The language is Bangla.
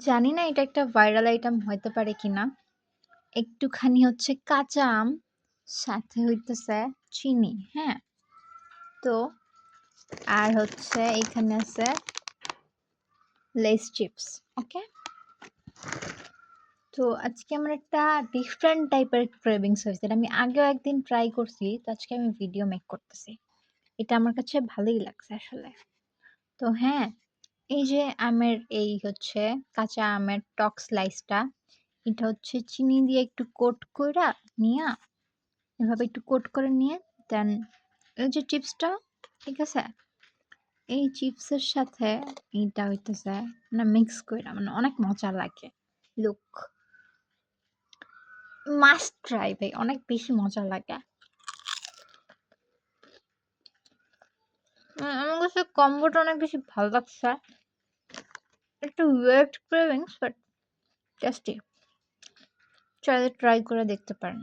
জানি না এটা একটা ভাইরাল আইটেম হইতে পারে কিনা। একটুখানি হচ্ছে কাঁচা আম, সাথে হইতেছে চিনি, হ্যাঁ? তো আর হচ্ছে এখানে আছে লেস চিপস, ওকে? তো আজকে আমার একটা ডিফারেন্ট টাইপের ক্রেভিংস হয়েছে। এটা আমি আগেও একদিন ট্রাই করছি। তো আজকে আমি ভিডিও মেক করতেছি। এটা আমার কাছে ভালোই লাগছে আসলে। তো হ্যাঁ, এই যে আমের এই হচ্ছে কাঁচা আমের টক স্লাইসটা, এটা হচ্ছে চিনি দিয়ে একটু কোট কইরা নিয়া, এভাবে একটু কোট করে নিয়ে দেন এই যে চিপসটা, ঠিক আছে? এই চিপসের সাথে এইটা হইতেছে মানে মিক্স কইরা মানে অনেক মজা লাগে। লুক, মাস্ট ট্রাই ভাই, অনেক বেশি মজা লাগে। আমার কাছে কম্বোটা অনেক বেশি ভালো লাগছে। একটু ওয়েট ক্রেভিংস বাট টেস্টি। চাইলে ট্রাই করে দেখতে পারেন।